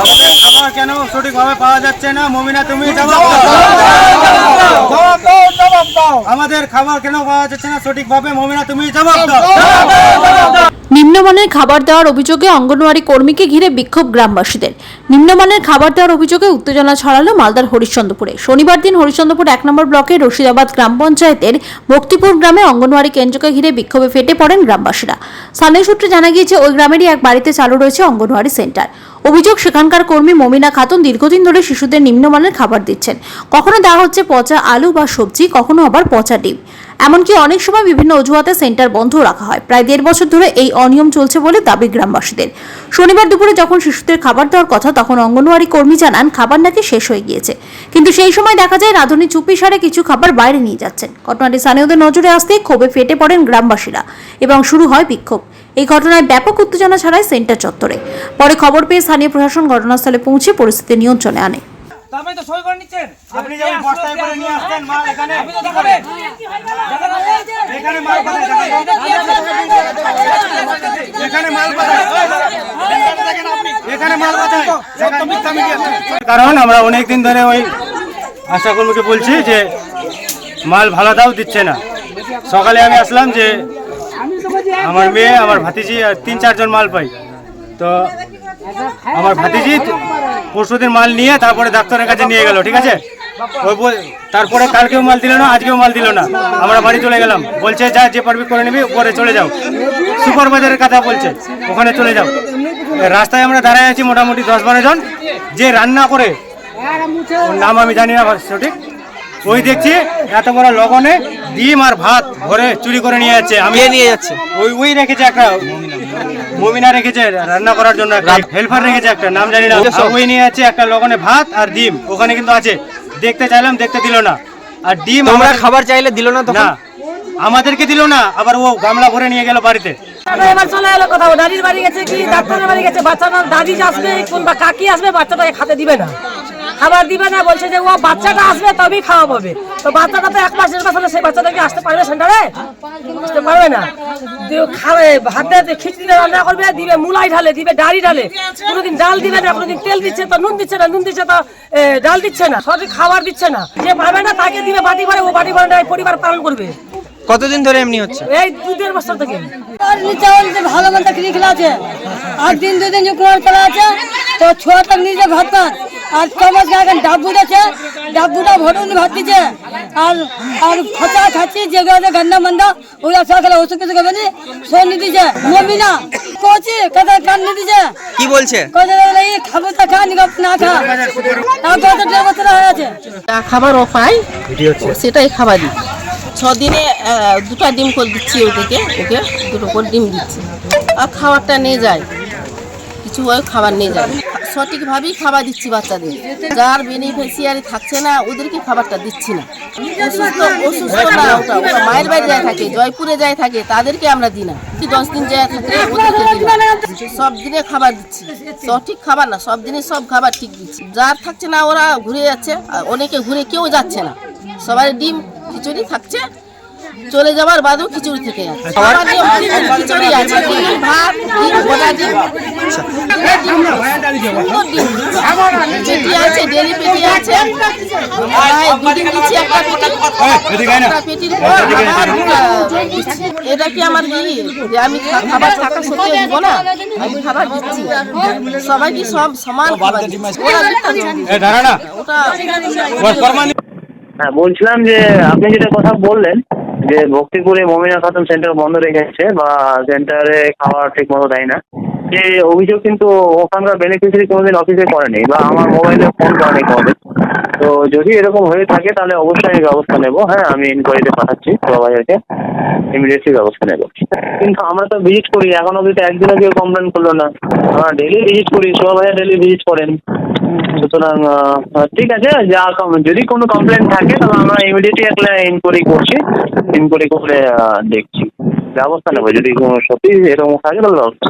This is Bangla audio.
আমাদের খাবার কেন সঠিকভাবে পাওয়া যাচ্ছে না? মমিনা, তুমি জবাব দাও। আমাদের খাবার কেন পাওয়া যাচ্ছে না সঠিকভাবে? মমিনা, তুমি জবাব দাও। নিম্নমানের খাবার দেওয়ার অভিযোগে অঙ্গনওয়াড়ি কর্মীকে ঘিরে বিক্ষোভ গ্রামবাসীদের। নিম্নমানের খাবার দেওয়ার অভিযোগে উত্তেজনা ছড়ালো মালদার হরিশ্চন্দ্রপুরে। শনিবার দিন হরিশ্চন্দ্রপুর 1 নম্বর ব্লকের রশিদাবাদ গ্রাম পঞ্চায়েতের ভক্তিপুর গ্রামে অঙ্গনওয়াড়ি কেন্দ্রকে ঘিরে বিক্ষোভে ফেটে পড়েন গ্রামবাসীরা। স্থানীয় সূত্রে জানা গিয়েছে, ওই গ্রামেরই এক বাড়িতে চালু রয়েছে অঙ্গনওয়াড়ি সেন্টার। অভিযোগ, সেখানকার কর্মী মমিনা খাতুন দীর্ঘদিন ধরে শিশুদের নিম্নমানের খাবার দিচ্ছেন। কখনো দেওয়া হচ্ছে পচা আলু বা সবজি, কখনো আবার পচা ডিম। এমনকি অনেক সময় বিভিন্ন অজুহাতে সেন্টার বন্ধ রাখা হয়। প্রায় 1.5 বছর ধরে এই অনিয়ম চলছে বলে দাবি গ্রামবাসীদের। শনিবার দুপুরে যখন শিশুদের খাবার দেওয়ার কথা, তখন অঙ্গনওয়াড়ি কর্মী জানান খাবার নাকি শেষ হয়ে গিয়েছে। কিন্তু সেই সময় দেখা যায় রাঁধুনি চুপিসারে কিছু খাবার বাইরে নিয়ে যাচ্ছেন। ঘটনাটি স্থানীয়দের নজরে আসতেই ক্ষোভে ফেটে পড়েন গ্রামবাসীরা এবং শুরু হয় বিক্ষোভ। এই ঘটনায় ব্যাপক উত্তেজনা ছড়ায় সেন্টার চত্বরে। পরে খবর পেয়ে স্থানীয় প্রশাসন ঘটনাস্থলে পৌঁছে পরিস্থিতি নিয়ন্ত্রণে আনে। আপনি তো সই করে নিচ্ছেন, আপনি যখন বস্তায় করে নিয়ে আসছেন মাল, এখানে আপনি তো দেখাবেন। এখানে মাল পাঠায়, এখানে মাল পাঠায়, এখানে মাল পাঠায়। কারণ আমরা অনেকদিন ধরে ওই আশা কর্মীকে বলছি যে মাল ভালো দাও, দিচ্ছে না। সকালে আমি আসলাম যে আমার মেয়ে, আমার ভাতিজি আর 3-4 জন মাল পাই। তো আমার ভাতিজি পরশুদিন মাল নিয়ে তারপরে ডাক্তারের কাছে নিয়ে গেল, ঠিক আছে। তারপরে কালকেও মাল দিল না, আজকেও মাল দিল না। আমরা বাড়ি চলে গেলাম, বলছে যা যে পারবি করে নিবি, উপরে চলে যাও। সুপারভাইজারের কথা বলছে ওখানে চলে যাও। রাস্তায় আমরা দাঁড়ায় আছি মোটামুটি 10-12 জন, যে রান্না করে, ওর নাম আমি জানি না সঠিক। ওই দেখছি এত বড় লগনে ডিম আর ভাত ভরে চুরি করে নিয়ে যাচ্ছে। আমি নিয়ে যাচ্ছে, ওই রেখেছে একটা, মমিনা রেখেছে রান্না করার জন্য, একটা হেল্পার রেখেছে একটা, নাম জানি না। ওই নিয়ে যাচ্ছে একটা লগনে ভাত আর ডিম, ওখানে কিন্তু আছে। দেখতে চাইলাম, দেখতে দিল না। আর ডিম আমরা খাবার চাইলে দিল না, না আমাদেরকে দিল না, আবার ও গামলা ভরে নিয়ে গেল বাড়িতে। এবার চলে এলো কথা, দাদির বাড়ি গেছে কি ডাক্তারের বাড়ি গেছে, বাচ্চাটা দাদি আসবে কিংবা কাকি আসবে, বাচ্চাটাকে খাতে দিবে না, খাবার দিবে না। বলছে যে ও বাচ্চাটা আসবে তবেই খাওয়া পাবে। তো বাচ্চাটা তো 1 মাসের বাচ্চা, সেই বাচ্চাটাকে আসতে পারবে সেন্টারে? আসতে পারবে না। খাবে ভাত দিয়ে খিচড়ি রান্না করবে, দিবে মুলাই ঢালে, দিবে ডালি ঢালে, কোনোদিন ডাল দিবে না, কোনোদিন তেল দিচ্ছে তো নুন দিচ্ছে না, নুন দিচ্ছে তো ডাল দিচ্ছে না, সঠিক খাবার দিচ্ছে না। যে পাবে না তাকে দিবে বাটি ভরে, ও বাটি ভরে পরিবার পালন করবে। কতদিন ধরে এমনি হচ্ছে? এই 2-1.5 বছর থেকে। ভালো মন্দ খেলা আছে, আর 2 দিন খেলা আছে। তো 6 টাকা নিজে ভাত পান, আর 6 মাস এখন ডাব্বু দিচ্ছে, ডাব্বুটা ভরে ভাত দিচ্ছে। আর খচা খাচ্ছি যেগুলো গন্ডা মন্দা, ওগুলো সব খেলে ওষুধ কিছু খাবে নি, সোনি দিচ্ছে। মমিনা কোচি কথা কান দিচ্ছে। কি বলছে? খাবো তা খা, না খা। হয়ে আছে খাবার ও পাই, সেটাই খাবার দিই। 6 দিনে 2টা ডিম করে দিচ্ছি, ওকে 2টো করে ডিম দিচ্ছি। আর খাবারটা নিয়ে যায়, কিছু ওই খাবার নিয়ে যায়। সঠিকভাবেই খাবার দিচ্ছি বাচ্চাদের। যার বেনিফিশিয়ারি থাকছে না ওদেরকে খাবারটা দিচ্ছি না। অসুস্থতা ওটা মায়ের বাড়ি যায় থাকে, জয়পুরে যায় থাকে, তাদেরকে আমরা দিই না। 10 দিন যায় থাকে ওদেরকে দিই না। সব দিনে খাবার দিচ্ছি, সঠিক খাবার না, সব দিনে সব খাবার ঠিক দিচ্ছি। যার থাকছে না ওরা ঘুরে যাচ্ছে, আর অনেকে ঘুরে কেউ যাচ্ছে না, সবাই ডিম খিচুড়ি থাকছে, চলে যাবার বাদেও খিচুড়ি থেকে যাচ্ছে। খিচুড়ি আছে, ডিম ভাত, ডিম ভোলা, ডিম পেটি আছে, ডেলি পেটি আছে। 2 দিন দিচ্ছি একটা পেটির পর এটা কি আমার যে আমি খাবার থাকা সত্যি দিব না? আমি খাবার দিচ্ছি, সবাইকে সব সমান খাবার দিচ্ছি। ওটা হ্যাঁ, বলছিলাম যে আপনি যেটা কথা বললেন যে ভক্তিপুরে মমিনা খাতুন সেন্টার বন্ধ রেখেছে বা সেন্টারে খাবার ঠিক মতো দেয় না, যে অভিযোগ কিন্তু ওখানকার বেনিফিশিয়ারি কোনোদিন অফিসে করেনি বা আমার মোবাইলে ফোন করেনি কোনোদিন। তো যদি এরকম হয়ে থাকে তাহলে অবশ্যই আমি ব্যবস্থা নেব। হ্যাঁ, আমি ইনকোয়ারিতে পাঠাচ্ছি সুপারভাইজারকে, ইমিডিয়েটলি ব্যবস্থা নেব। কিন্তু আমরা তো ভিজিট করি, এখন অবধি তো একদিনও কেউ কমপ্লেন করলো না। আমরা ডেলি ভিজিট করি, সুপারভাইজার ডেলি ভিজিট করেন। সুতরাং ঠিক আছে, যা যদি কোনো কমপ্লেন থাকে তাহলে আমরা ইমিডিয়েটলি একটা ইনকোয়ারি করছি, ইনকোয়ারি করে দেখছি, ব্যবস্থা নেবো। যদি সত্যি এরকম থাকে তাহলে ব্যবস্থা।